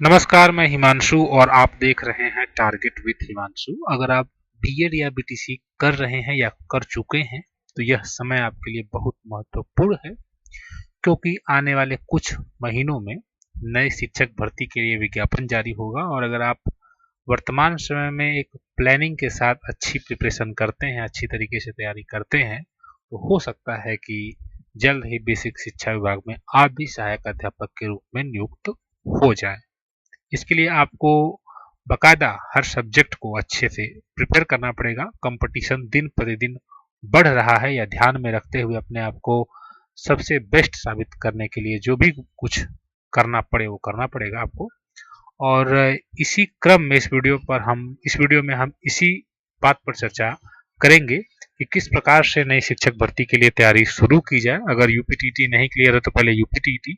नमस्कार, मैं हिमांशु और आप देख रहे हैं टारगेट विद हिमांशु। अगर आप बीएड या बीटीसी कर रहे हैं या कर चुके हैं तो यह समय आपके लिए बहुत महत्वपूर्ण है, क्योंकि आने वाले कुछ महीनों में नए शिक्षक भर्ती के लिए विज्ञापन जारी होगा। और अगर आप वर्तमान समय में एक प्लानिंग के साथ अच्छी प्रिपरेशन करते हैं, अच्छी तरीके से तैयारी करते हैं, तो हो सकता है कि जल्द ही बेसिक शिक्षा विभाग में आप भी सहायक अध्यापक के रूप में नियुक्त हो जाएं। इसके लिए आपको बकायदा हर सब्जेक्ट को अच्छे से प्रिपेयर करना पड़ेगा। कंपटीशन दिन प्रतिदिन बढ़ रहा है, या ध्यान में रखते हुए अपने आप को सबसे बेस्ट साबित करने के लिए जो भी कुछ करना पड़े वो करना पड़ेगा आपको। और इसी क्रम में इस वीडियो में हम इसी बात पर चर्चा करेंगे कि किस प्रकार से नई शिक्षक भर्ती के लिए तैयारी शुरू की जाए। अगर यूपीटीटी नहीं क्लियर है तो पहले यूपीटीटी,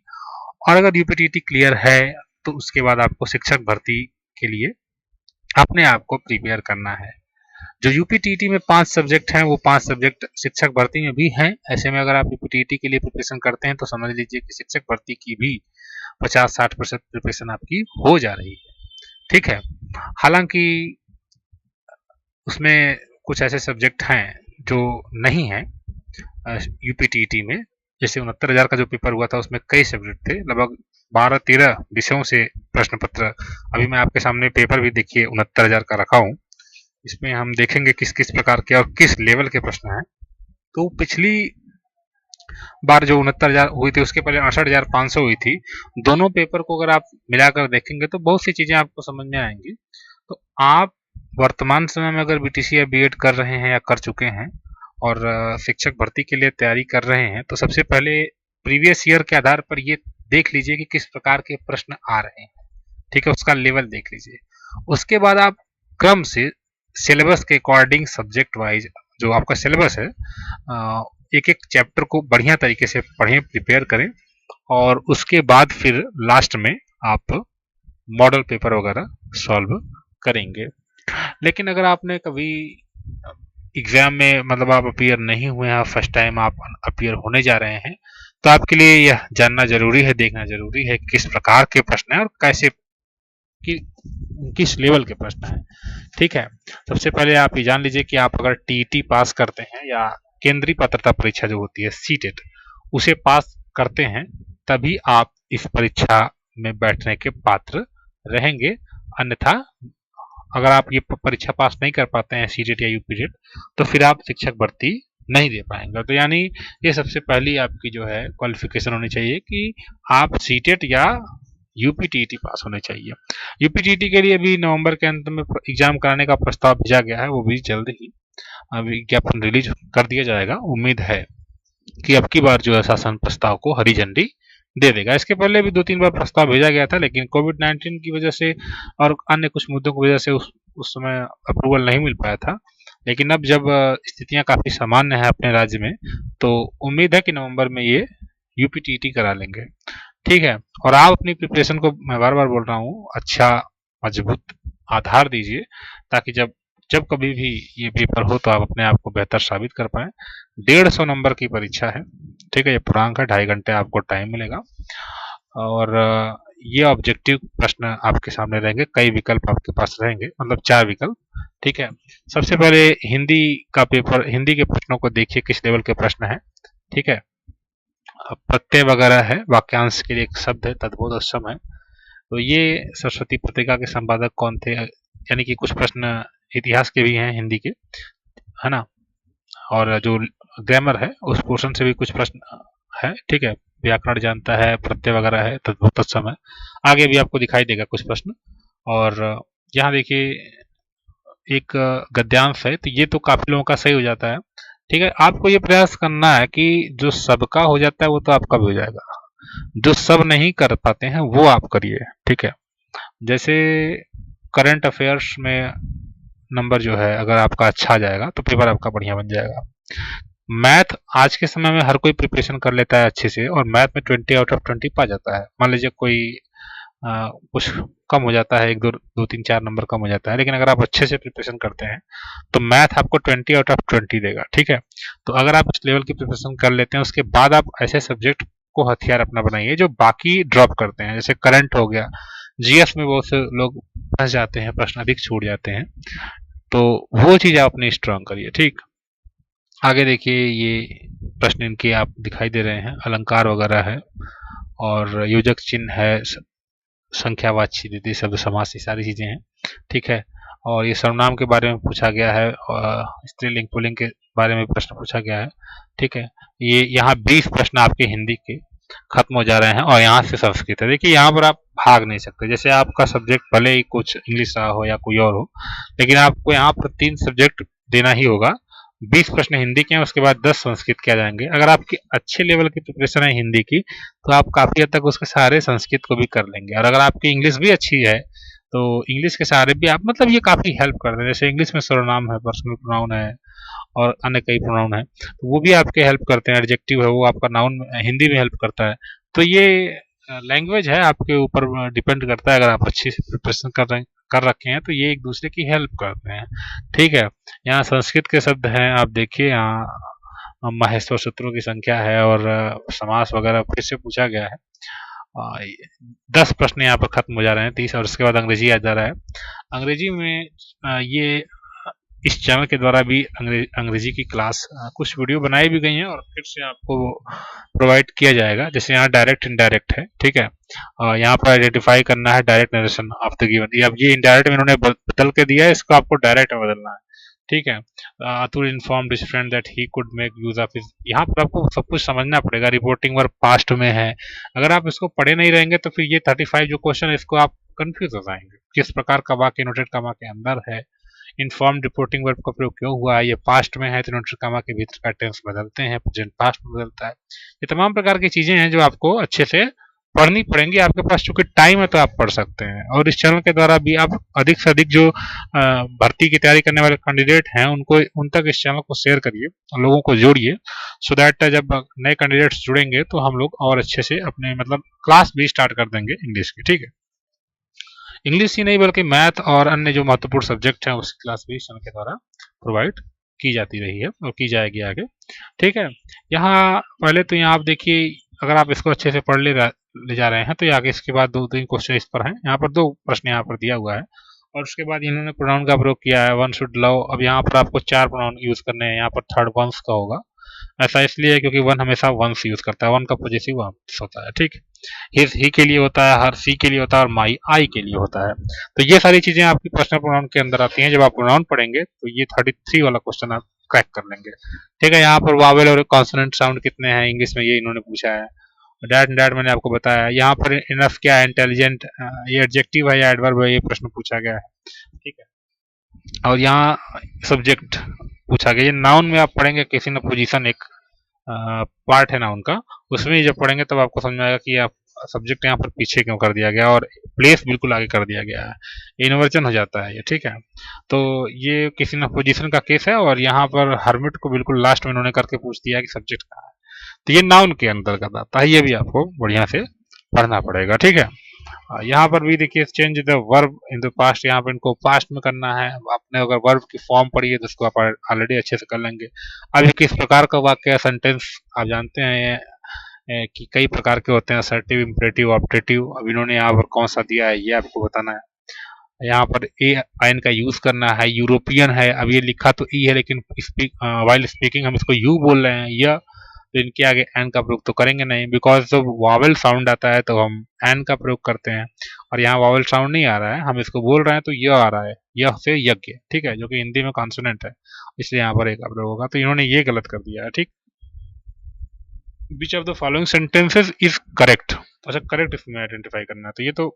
और अगर यूपीटीटी क्लियर है तो उसके बाद आपको शिक्षक भर्ती के लिए अपने आप को प्रिपेयर करना है। जो यूपीटीटी में 5 सब्जेक्ट हैं वो 5 सब्जेक्ट शिक्षक भर्ती में भी हैं। ऐसे में अगर आप यूपीटीटी के लिए प्रिपरेशन करते हैं तो समझ लीजिए कि शिक्षक भर्ती की भी 50-60% प्रिपरेशन आपकी हो जा रही है। ठीक है, हालांकि उसमें कुछ ऐसे सब्जेक्ट हैं जो नहीं हैं यूपीटीटी में। जैसे 69,000 का जो पेपर हुआ था उसमें कई सब्जेक्ट थे, लगभग 12-13 विषयों से प्रश्न पत्र। अभी मैं आपके सामने पेपर भी देखिए 69,000 का रखा हूँ। इसमें हम देखेंगे किस किस प्रकार के और किस लेवल के प्रश्न हैं। तो पिछली बार जो 69,000 हुई थी उसके पहले 68,500 हुई थी। दोनों पेपर को अगर आप मिलाकर देखेंगे तो बहुत सी चीजें आपको समझ में आएंगी। तो आप वर्तमान समय में अगर बीटीसी या बीएड कर रहे हैं या कर चुके हैं और शिक्षक भर्ती के लिए तैयारी कर रहे हैं तो सबसे पहले प्रीवियस ईयर के आधार पर ये देख लीजिए कि किस प्रकार के प्रश्न आ रहे हैं। ठीक है, उसका लेवल देख लीजिए। उसके बाद आप क्रम से सिलेबस के अकॉर्डिंग सब्जेक्ट वाइज जो आपका सिलेबस है, एक एक चैप्टर को बढ़िया तरीके से पढ़ें, प्रिपेयर करें, और उसके बाद फिर लास्ट में आप मॉडल पेपर वगैरह सॉल्व करेंगे। लेकिन अगर आपने कभी एग्जाम में मतलब आप अपीयर नहीं हुए हैं, फर्स्ट टाइम आप अपीयर होने जा रहे हैं, तो आपके लिए यह जानना जरूरी है, देखना जरूरी है किस प्रकार के प्रश्न हैं और कैसे कि किस लेवल के प्रश्न हैं। ठीक है, सबसे पहले आप ये जान लीजिए कि आप अगर टीईटी पास करते हैं या केंद्रीय पात्रता परीक्षा जो होती है सीटेट, उसे पास करते हैं तभी आप इस परीक्षा में बैठने के पात्र रहेंगे। अन्यथा अगर आप ये परीक्षा पास नहीं कर पाते हैं सीटेट या यूपीटेट, तो फिर आप शिक्षक भर्ती नहीं दे पाएंगे। तो यानी ये सबसे पहली आपकी जो है क्वालिफिकेशन होनी चाहिए कि आप सीटेट या यूपीटीटी पास होने चाहिए। यूपीटीटी के लिए भी नवंबर के अंत में एग्जाम कराने का प्रस्ताव भेजा गया है, वो भी जल्द ही विज्ञापन रिलीज कर दिया जाएगा। उम्मीद है कि अब की बार जो है शासन प्रस्ताव को हरी झंडी दे देगा। इसके पहले भी 2-3 बार प्रस्ताव भेजा गया था, लेकिन कोविड-19 की वजह से और अन्य कुछ मुद्दों की वजह से उस समय अप्रूवल नहीं मिल पाया था। लेकिन अब जब स्थितियां काफी सामान्य है अपने राज्य में, तो उम्मीद है कि नवंबर में ये यूपीटीटी करा लेंगे। ठीक है, और आप अपनी प्रिपरेशन को, मैं बार बार बोल रहा हूँ, अच्छा मजबूत आधार दीजिए, ताकि जब जब कभी भी ये पेपर हो तो आप अपने आप को बेहतर साबित कर पाए। 150 नंबर की परीक्षा है। ठीक है, ये पूर्णांक है, 2.5 घंटे आपको टाइम मिलेगा, और ये ऑब्जेक्टिव प्रश्न आपके सामने रहेंगे। कई विकल्प आपके पास रहेंगे, मतलब 4 विकल्प। ठीक है, सबसे पहले हिंदी का पेपर, हिंदी के प्रश्नों को देखिए किस लेवल के प्रश्न है। ठीक है, प्रत्यय वगैरह है, वाक्यांश के लिए एक शब्द है, तद्भव तत्सम है। तो ये सरस्वती पत्रिका के संपादक कौन थे, यानी कि कुछ प्रश्न इतिहास के भी हैं हिंदी के, है ना। और जो ग्रामर है उस पोर्शन से भी कुछ प्रश्न है। ठीक है, व्याकरण जानता है, प्रत्यय वगैरह है, तद्भव तत्सम है। आगे भी आपको दिखाई देगा कुछ प्रश्न। और यहाँ देखिए एक गद्यांश है, तो ये तो काफी लोगों का सही हो जाता है। ठीक है, आपको ये प्रयास करना है कि जो सबका हो जाता है वो तो आपका भी हो जाएगा, जो सब नहीं कर पाते हैं वो आप करिए। ठीक है, जैसे करंट अफेयर्स में नंबर जो है अगर आपका अच्छा आ जाएगा तो पेपर आपका बढ़िया बन जाएगा। मैथ आज के समय में हर कोई प्रिपरेशन कर लेता है अच्छे से, और मैथ में 20 आउट ऑफ 20 पा जाता है। मान लीजिए कोई कुछ कम हो जाता है, 1 2 2 3 4 नंबर कम हो जाता है, लेकिन अगर आप अच्छे से प्रिपरेशन करते हैं तो मैथ आपको 20 आउट ऑफ 20 देगा। ठीक है, तो अगर आप इस लेवल की प्रिपरेशन कर लेते हैं उसके बाद आप ऐसे सब्जेक्ट को हथियार अपना बनाइए जो बाकी ड्रॉप करते हैं। जैसे करंट हो गया, जीएस में बहुत से लोग फंस जाते हैं, प्रश्न अधिक छूट जाते हैं, तो वो चीज आप अपनी स्ट्रांग करिए। ठीक, आगे देखिए, ये प्रश्न इनके आप दिखाई दे रहे हैं, अलंकार वगैरह है और योजक चिन्ह है, संख्यावाची स्थिति, शब्द समास, ये सारी चीजें हैं। ठीक है, और ये सर्वनाम के बारे में पूछा गया है, स्त्रीलिंग पुल्लिंग के बारे में प्रश्न पूछा गया है। ठीक है, ये यहाँ 20 प्रश्न आपके हिंदी के खत्म हो जा रहे हैं और यहाँ से संस्कृत है। देखिए, यहाँ पर आप भाग नहीं सकते। जैसे आपका सब्जेक्ट भले ही कुछ इंग्लिश रहा हो या कोई और हो, लेकिन आपको यहाँ पर 3 सब्जेक्ट देना ही होगा। 20 प्रश्न हिंदी के हैं, उसके बाद 10 संस्कृत के आ जाएंगे। अगर आपकी अच्छे लेवल की प्रिपरेशन है हिंदी की, तो आप काफी हद तक उसके सहारे संस्कृत को भी कर लेंगे। और अगर आपकी इंग्लिश भी अच्छी है, तो इंग्लिश के सहारे भी आप, मतलब ये काफी हेल्प करते हैं। जैसे इंग्लिश में सर्वनाम है, पर्सनल प्रोनाउन है और अन्य कई प्रोनाउन है, तो वो भी आपके हेल्प करते हैं। एडजेक्टिव है, वो आपका नाउन हिंदी में हेल्प करता है। तो ये लैंग्वेज है, आपके ऊपर डिपेंड करता है। अगर आप अच्छी से प्रिपरेशन कर रखे हैं, तो ये एक दूसरे की हेल्प करते हैं। ठीक है, यहाँ संस्कृत के शब्द हैं, आप देखिए यहाँ महेश्वर सूत्रों की संख्या है और समास वगैरह फिर से पूछा गया है। 10 प्रश्न यहाँ पर खत्म हो जा रहे हैं, 30, और उसके बाद अंग्रेजी आ जा रहा है। अंग्रेजी में ये इस चैनल के द्वारा भी अंग्रेजी की क्लास कुछ वीडियो बनाई भी गई हैं और फिर से आपको प्रोवाइड किया जाएगा। जैसे यहाँ डायरेक्ट इनडायरेक्ट है। ठीक है, यहाँ पर आइडेंटिफाई करना है direct narration of the given. अब ये इनडायरेक्ट में इन्होंने बदल के दिया है, इसको आपको डायरेक्ट में बदलना है। ठीक है, Atul informed his friend that he could make use of his. यहाँ पर आपको सब कुछ समझना पड़ेगा। रिपोर्टिंग वर्ब पास्ट में है, अगर आप इसको पढ़े नहीं रहेंगे तो फिर ये 35 जो क्वेश्चन है, इसको आप कंफ्यूज हो जाएंगे। किस प्रकार का वाक्य इनवर्टेड कॉमा के अंदर है, इन्फॉर्म रिपोर्टिंग वर्ब का प्रयोग क्यों हुआ है, ये पास्ट में है तो इन्वर्टेड कॉमा के भीतर का टेंस बदलते हैं, प्रेजेंट पास्ट में बदलता है। ये तमाम प्रकार की चीजें हैं जो आपको अच्छे से पढ़नी पड़ेंगी। आपके पास चूंकि टाइम है तो आप पढ़ सकते हैं, और इस चैनल के द्वारा भी आप अधिक से अधिक जो भर्ती की तैयारी करने वाले कैंडिडेट हैं, उनको उन तक इस चैनल को शेयर करिए, लोगों को जोड़िए, सो दैट जब नए कैंडिडेट्स जुड़ेंगे तो हम लोग और अच्छे से अपने मतलब क्लास भी स्टार्ट कर देंगे इंग्लिश की। ठीक है, इंग्लिश ही नहीं बल्कि मैथ और अन्य जो महत्वपूर्ण सब्जेक्ट हैं उसकी क्लास भी इस चैनल के द्वारा प्रोवाइड की जाती रही है और की जाएगी आगे। ठीक है, यहाँ पहले तो यहाँ आप देखिए, अगर आप इसको अच्छे से पढ़ ले जा रहे हैं तो आगे इसके बाद 2-3 क्वेश्चन इस पर हैं। यहाँ पर 2 प्रश्न यहाँ पर दिया हुआ है और उसके बाद इन्होंने प्रोनाउन का प्रयोग किया है, वन शुड लव। अब यहाँ पर आपको 4 प्रोनाउन यूज करने हैं। यहाँ पर थर्ड वंस का होगा, ऐसा इसलिए क्योंकि वन हमेशा वंस यूज करता है, वन का पॉजेसिव वंस होता है। ठीक, हिज ही के लिए होता है, हर सी के लिए होता है और माई आई के लिए होता है। तो ये सारी चीजें आपकी पर्सनल प्रोनाउन के अंदर आती हैं। जब आप प्रोनाउन पढ़ेंगे तो ये 33 वाला क्वेश्चन आप क्रैक कर लेंगे। ठीक है, यहाँ पर वावेल और कॉन्सोनेंट साउंड कितने हैं इंग्लिश में, ये इन्होंने पूछा है। डैट एंड डैट मैंने आपको बताया। यहाँ पर इनफ क्या है, इंटेलिजेंट, ये एडजेक्टिव है या एडवर्ब है, ये प्रश्न पूछा गया है। ठीक है, और यहाँ सब्जेक्ट पूछा गया। ये नाउन में आप पढ़ेंगे, किसी न पोजीशन एक पार्ट है नाउन का, उसमें जब पढ़ेंगे तब आपको समझ में आएगा कि आप सब्जेक्ट यहाँ पर पीछे क्यों कर दिया गया और प्लेस बिल्कुल आगे कर दिया गया है। इन्वर्जन हो जाता है ये। ठीक है, तो ये किसी न पोजीशन का केस है और यहाँ पर हर्मिट को बिल्कुल लास्ट में इन्होंने करके पूछ दिया कि सब्जेक्ट कहाँ है। तो ये नाउन के अंतर्गत आता है, ये भी आपको बढ़िया से पढ़ना पड़ेगा। ठीक है, यहाँ पर भी देखिए, change the verb in the past, यहाँ पर इनको पास्ट में करना है। आपने अगर वर्ब की फॉर्म पढ़ी है तो उसको आप ऑलरेडी अच्छे से कर लेंगे। अब ये किस प्रकार का वाक्य है, सेंटेंस आप जानते हैं कि कई प्रकार के होते हैं, असर्टिव, इंपरेटिव, ऑप्टेटिव। अब इन्होंने यहाँ पर कौन सा दिया है ये आपको बताना है। यहाँ पर ए आइन का यूज करना है। यूरोपियन है, अब ये लिखा तो ई है लेकिन वाइल स्पीकिंग हम इसको यू बोल रहे हैं, यह, तो इनके आगे एन का प्रयोग तो करेंगे नहीं, बिकॉज जब वावल साउंड आता है तो हम एन का प्रयोग करते हैं, और यहाँ वावल साउंड नहीं आ रहा है, हम इसको बोल रहे हैं तो यह आ रहा है, यह से यज्ञ। ठीक है, जो कि हिंदी में कॉन्सोनेंट है, इसलिए यहाँ पर एक का प्रयोग होगा। तो इन्होंने ये गलत कर दिया है। ठीक, which of the following sentences is correct. अच्छा, करेक्ट इसमें आइडेंटिफाई करना है, तो ये तो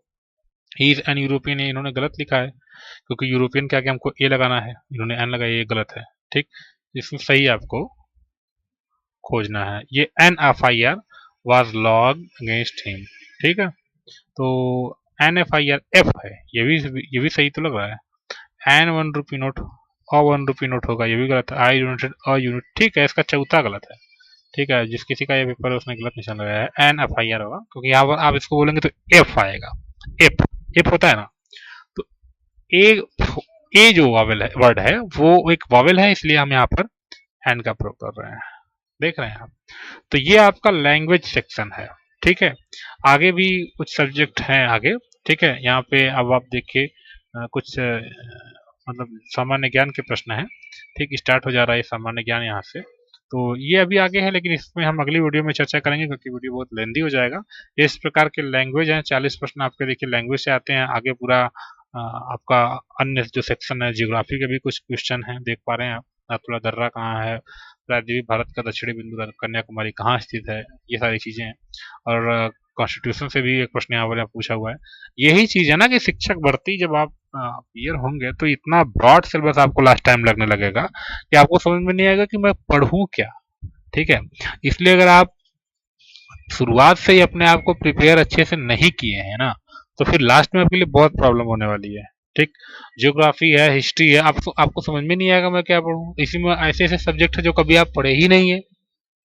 ही इज एन यूरोपियन है, इन्होंने गलत लिखा है, क्योंकि यूरोपियन के आगे हमको ए लगाना है, इन्होंने एन लगाया, ये गलत है। ठीक, इसमें सही आपको खोजना है। ये NFIR was log against him. ठीक है, तो NFIR F है, ये भी सही तो लग रहा है। एन 1 रुपी नोट और 1 रुपी नोट होगा, ये भी गलत है। आई यूनिटेड अ यूनिट, ठीक है, इसका चौथा गलत है। ठीक है, जिस किसी का ये पेपर है उसने गलत निशान लगाया है, NFIR होगा, क्योंकि यहाँ पर आप इसको बोलेंगे तो एफ आएगा। एफ एफ होता है ना, तो ए जो वावेल है, वर्ड है, वो एक वावेल है, इसलिए हम यहाँ पर एन का प्रयोग कर रहे हैं। देख रहे हैं आप। तो ये आपका लैंग्वेज सेक्शन है, ठीक है। आगे भी कुछ सब्जेक्ट हैं आगे, ठीक है। यहाँ पे अब आप देखिए कुछ मतलब सामान्य ज्ञान के प्रश्न हैं, ठीक। स्टार्ट हो जा रहा है सामान्य ज्ञान यहाँ से। तो ये अभी आगे है, लेकिन इसमें हम अगली वीडियो में चर्चा करेंगे क्योंकि वीडियो बहुत लेंदी हो जाएगा। इस प्रकार के लैंग्वेज हैं, 40 प्रश्न आपके देखिए लैंग्वेज से आते हैं। आगे पूरा आपका अन्य जो सेक्शन है, जियोग्राफी के भी कुछ क्वेश्चन हैं, देख पा रहे हैं आप। नाथुला दर्रा कहाँ है, प्रायद्वीप भारत का दक्षिणी बिंदु कन्याकुमारी कहाँ स्थित है, ये सारी चीजें हैं। और कॉन्स्टिट्यूशन से भी एक प्रश्न यहाँ पर पूछा हुआ है। यही चीज है ना कि शिक्षक भर्ती जब आप क्लियर होंगे तो इतना ब्रॉड सिलेबस आपको लास्ट टाइम लगने लगेगा कि आपको समझ में नहीं आएगा कि मैं पढ़ूं क्या, ठीक है। इसलिए अगर आप शुरुआत से ही अपने आप को प्रिपेयर अच्छे से नहीं किए हैं ना, तो फिर लास्ट में आपके लिए बहुत प्रॉब्लम होने वाली है, ठीक। ज्योग्राफी है, हिस्ट्री है, आपको समझ में नहीं आएगा मैं क्या पढ़ूं। इसी में ऐसे ऐसे सब्जेक्ट है जो कभी आप पढ़े ही नहीं है,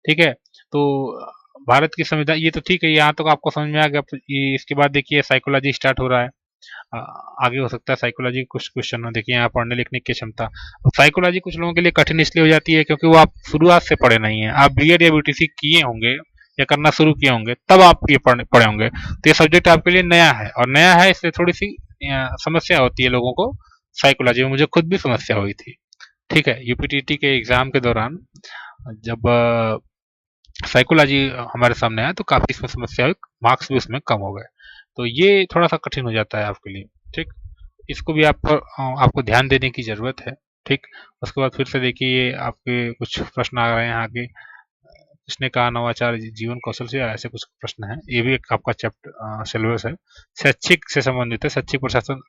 ठीक है। तो भारत की संविधान ये तो ठीक है, यहाँ तक आपको समझ में आ गया। इसके बाद देखिए साइकोलॉजी स्टार्ट हो रहा है। आगे हो सकता है साइकोलॉजी कुछ क्वेश्चन हो, देखिए यहाँ पढ़ने लिखने की क्षमता। साइकोलॉजी कुछ लोगों के लिए कठिन इसलिए हो जाती है क्योंकि वो आप शुरुआत से पढ़े नहीं है। आप बीएड या बीटीसी किए होंगे या करना शुरू किए होंगे तब आप ये पढ़े होंगे, तो ये सब्जेक्ट आपके लिए नया है, और नया है इसलिए थोड़ी सी समस्या होती है लोगों को साइकोलॉजी में। मुझे खुद भी समस्या हुई थी, ठीक है। यूपीटीटी के एग्जाम के दौरान जब साइकोलॉजी हमारे सामने आया तो काफी इसमें समस्या हुई, मार्क्स भी उसमें कम हो गए। तो ये थोड़ा सा कठिन हो जाता है आपके लिए, ठीक। इसको भी आपको ध्यान देने की जरूरत है, ठीक। उसके बाद फिर से देखिए ये आपके कुछ प्रश्न आ रहे हैं आगे। किसने कहा नवाचार जीवन कौशल से, ऐसे कुछ प्रश्न हैं। ये भी एक आपका चैप्टर सिलेबस है, शैक्षिक से संबंधित है। शैक्षिक प्रशासन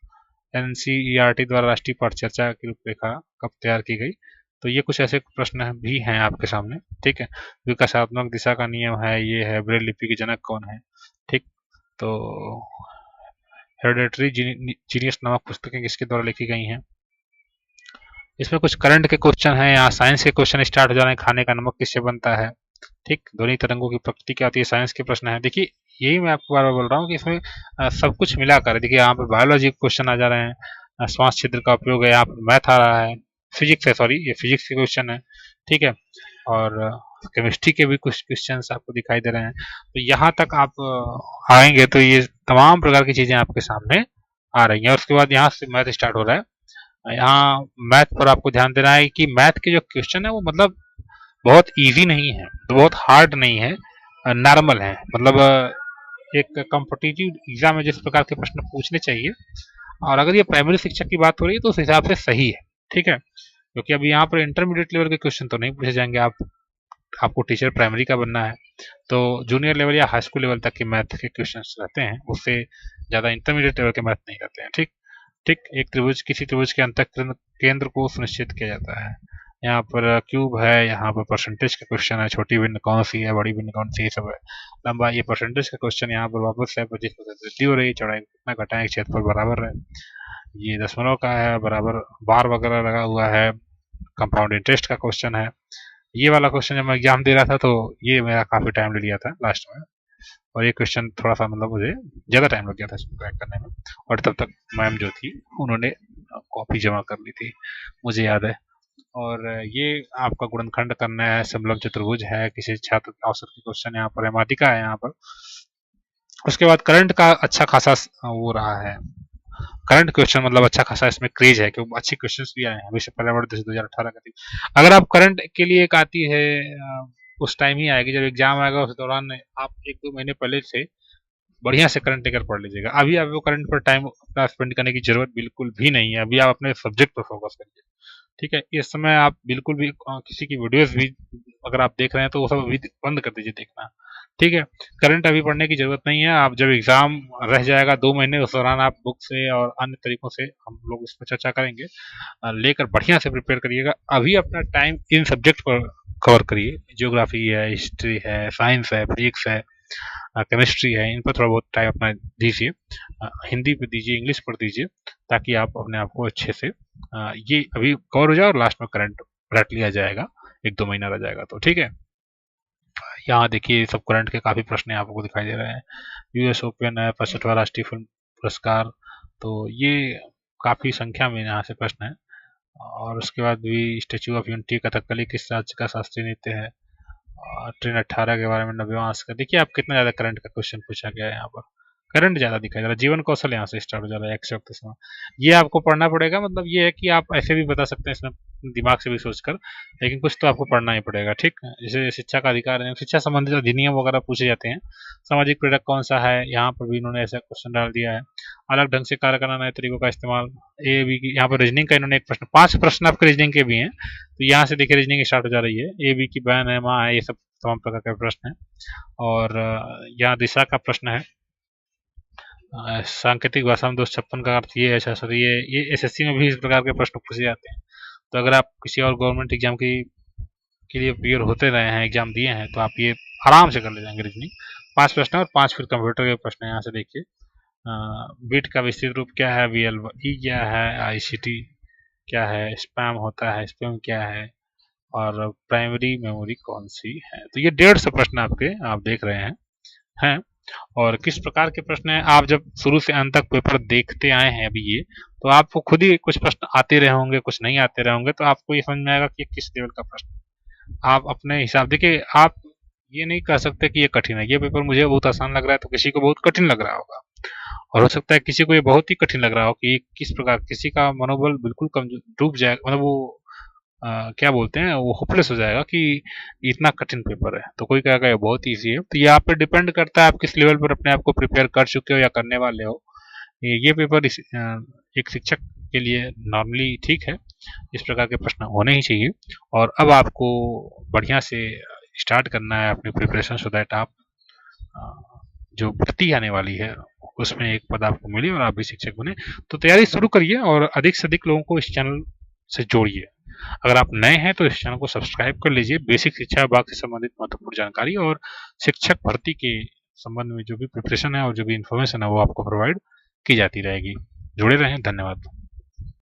एनसीईआरटी द्वारा राष्ट्रीय पाठचर्चा की रूपरेखा कब तैयार की गई। तो ये कुछ ऐसे प्रश्न भी हैं आपके सामने, ठीक है। विकासात्मक दिशा का नियम है, ये है। ब्रेल लिपि के जनक कौन है, ठीक। तो हेरिडेटरी जीनियस नामक पुस्तकें किसके द्वारा लिखी गई हैं। इसमें कुछ करंट के क्वेश्चन हैं, यहाँ साइंस के क्वेश्चन स्टार्ट हो जा रहे हैं। खाने का नमक किससे बनता है, ठीक। ध्वनि तरंगों की प्रकृति क्या होती है, साइंस के प्रश्न है। देखिए यही मैं आपको बार बार बोल रहा हूँ कि इसमें सब कुछ मिलाकर देखिए, यहाँ पे बायोलॉजी के क्वेश्चन आ जा रहे हैं, श्वास छिद्र का उपयोग है, यहाँ पे मैथ आ रहा है, फिजिक्स है, सॉरी ये फिजिक्स के क्वेश्चन है, ठीक है। और केमिस्ट्री के भी कुछ क्वेश्चन आपको दिखाई दे रहे हैं। तो यहाँ तक आप आएंगे तो ये तमाम प्रकार की चीजें आपके सामने आ रही हैं। और उसके बाद यहाँ से मैथ स्टार्ट हो रहा है। यहाँ मैथ पर आपको ध्यान देना है कि मैथ के जो क्वेश्चन है वो मतलब बहुत इजी नहीं है, तो बहुत हार्ड नहीं है, नॉर्मल है। मतलब एक कॉम्पिटिटिव एग्जाम में जिस प्रकार के प्रश्न पूछने चाहिए, और अगर ये प्राइमरी शिक्षक की बात हो रही है तो उस हिसाब से सही है, ठीक है। क्योंकि अभी यहाँ पर इंटरमीडिएट लेवल के क्वेश्चन तो नहीं पूछे जाएंगे। आपको टीचर प्राइमरी का बनना है तो जूनियर लेवल या हाई स्कूल लेवल तक के मैथ के क्वेश्चन रहते हैं, उससे ज़्यादा इंटरमीडिएट लेवल के मैथ नहीं रहते हैं, ठीक। ठीक, एक त्रिभुज किसी त्रिभुज के अंतःकेंद्र केंद्र को सुनिश्चित किया जाता है। यहाँ पर क्यूब है, यहाँ पर परसेंटेज का क्वेश्चन है, छोटी भिन्न कौन सी है, बड़ी भिन्न कौन सी, ये सब है। लंबा ये परसेंटेज का क्वेश्चन यहाँ पर वापस है, 25% वृद्धि हो रही है, चौड़ाई कितना घटाएं क्षेत्रफल बराबर है। ये दशमलव का है, बराबर बार वगैरह लगा हुआ है। कंपाउंड इंटरेस्ट का क्वेश्चन है। ये वाला क्वेश्चन जब मैं एग्जाम दे रहा था तो ये मेरा काफी टाइम ले लिया था लास्ट में, और ये क्वेश्चन थोड़ा सा मतलब मुझे ज़्यादा टाइम लग गया था इसको क्रैक करने में। और तब तक मैम जो थी उन्होंने कॉपी जमा कर ली थी, मुझे याद है। और ये आपका गुणनखंड करना है, समलंब चतुर्भुज है, किसी छात्र औसत की क्वेश्चन यहाँ पर है, माध्यिका है यहाँ पर। उसके बाद करंट का अच्छा खासा वो रहा है, करंट क्वेश्चन मतलब अच्छा खासा इसमें क्रेज है क्योंकि अच्छे क्वेश्चंस भी आए हैं। विश्व पर्यावरण दिवस 2018 का। अगर आप करंट के लिए एक आती है उस टाइम ही आएगी जब एग्जाम आएगा, उस दौरान आप 1-2 महीने पहले से बढ़िया से करंट अफेयर पढ़ लीजिएगा। अभी आप वो करंट पर टाइम अपना स्पेंड करने की जरूरत बिल्कुल भी नहीं है। अभी आप अपने सब्जेक्ट पर फोकस करिए, ठीक है। इस समय आप बिल्कुल भी किसी की वीडियोस भी अगर आप देख रहे हैं तो वो सब अभी बंद कर दीजिए देखना, ठीक है। करंट अभी पढ़ने की जरूरत नहीं है। आप जब एग्जाम रह जाएगा 2 महीने, उस दौरान आप बुक से और अन्य तरीकों से हम लोग इस पर चर्चा करेंगे, लेकर बढ़िया से प्रिपेयर करिएगा। अभी अपना टाइम इन सब्जेक्ट पर कवर करिए। ज्योग्राफी है, हिस्ट्री है, साइंस है, फिजिक्स है, केमिस्ट्री है, इन पर थोड़ा बहुत टाइम अपना दीजिए। हिंदी पे दीजिए, इंग्लिश पर दीजिए, ताकि आप अपने आप को अच्छे से ये अभी कवर हो जाए और लास्ट में करंट रट लिया जाएगा, 1-2 महीना रह जाएगा तो, ठीक है। यहाँ देखिए सब करंट के काफ़ी प्रश्न आपको दिखाई दे रहे हैं। यूएस ओपन है, 65वां राष्ट्रीय फिल्म पुरस्कार, तो ये काफ़ी संख्या में यहाँ से प्रश्न है। और उसके बाद भी स्टेचू ऑफ यूनिटी, कथकली किस राज्य का शास्त्रीय नृत्य है, ट्रेन 18 के बारे में 90वां आंसर। देखिए आप कितना ज़्यादा करंट का क्वेश्चन पूछा गया है यहाँ पर, करंट ज़्यादा दिखाई दे रहा है। जीवन कौशल यहाँ से स्टार्ट हो जा रहा है, एक्स समय। ये आपको पढ़ना पड़ेगा, मतलब ये है कि आप ऐसे भी बता सकते हैं इसमें दिमाग से भी सोचकर, लेकिन कुछ तो आपको पढ़ना ही पड़ेगा, ठीक है। जैसे शिक्षा का अधिकार है, शिक्षा संबंधित अधिनियम वगैरह पूछे जाते हैं। सामाजिक प्रेरक कौन सा है, यहाँ पर भी इन्होंने ऐसा क्वेश्चन डाल दिया है। अलग ढंग से कार्य करना, नए तरीकों का इस्तेमाल, ए बी की यहाँ पर रीजनिंग का इन्होंने एक प्रश्न, 5 प्रश्न आपके रीजनिंग के भी हैं, तो यहाँ से देखिए रीजनिंग स्टार्ट हो जा रही है। ए बी की बहन है, माँ है, ये सब तमाम प्रकार के प्रश्न हैं। और यहाँ दिशा का प्रश्न है। सांकेतिक भाषा में 256 का अर्थ ये है, अच्छा सर, ये एसएससी में भी इस प्रकार के प्रश्न पूछे जाते हैं। तो अगर आप किसी और गवर्नमेंट एग्जाम की के लिए प्रिपेयर होते रहे हैं, एग्जाम दिए हैं, तो आप ये आराम से कर ले जाएंगे रीजनिंग। 5 प्रश्न और 5 फिर कंप्यूटर के प्रश्न है। यहाँ से देखिए बिट का विस्तृत रूप क्या है, VLE क्या है, ICT क्या है, स्पैम होता है, स्पैम क्या है, और प्राइमरी मेमोरी कौन सी है। तो ये 150 प्रश्न आपके आप देख रहे हैं। और किस प्रकार के प्रश्न हैं, आप जब शुरू से अंत तक पेपर देखते आए हैं अभी ये, तो आपको खुद ही कुछ प्रश्न आते रहे होंगे, कुछ नहीं आते रहे होंगे, तो आपको ये समझ में आएगा कि ये किस लेवल का प्रश्न है। आप अपने हिसाब, देखिए आप ये नहीं कह सकते कि ये कठिन है, ये पेपर मुझे बहुत आसान लग रहा है तो किसी को बहुत कठिन लग रहा होगा, और हो सकता है किसी को ये बहुत ही कठिन लग रहा हो कि ये किस प्रकार, किसी का मनोबल बिल्कुल कमजोर डूब जाएगा, मतलब वो क्या बोलते हैं, वो होपलेस हो जाएगा कि इतना कठिन पेपर है, तो कोई कहेगा ये बहुत ईजी है। तो ये आप पे डिपेंड करता है आप किस लेवल पर अपने आप को प्रिपेयर कर चुके हो या करने वाले हो। ये पेपर एक शिक्षक के लिए नॉर्मली ठीक है, इस प्रकार के प्रश्न होने ही चाहिए। और अब आपको बढ़िया से स्टार्ट करना है अपनी प्रिपरेशन, सो दैट आप जो भर्ती आने वाली है उसमें एक पद आपको मिले और आप भी शिक्षक बने। तो तैयारी शुरू करिए और अधिक से अधिक लोगों को इस चैनल से जोड़िए। अगर आप नए हैं तो इस चैनल को सब्सक्राइब कर लीजिए। बेसिक शिक्षा विभाग से संबंधित महत्वपूर्ण जानकारी और शिक्षक भर्ती के संबंध में जो भी प्रिपरेशन है और जो भी इन्फॉर्मेशन है वो आपको प्रोवाइड की जाती रहेगी। जुड़े रहें, धन्यवाद।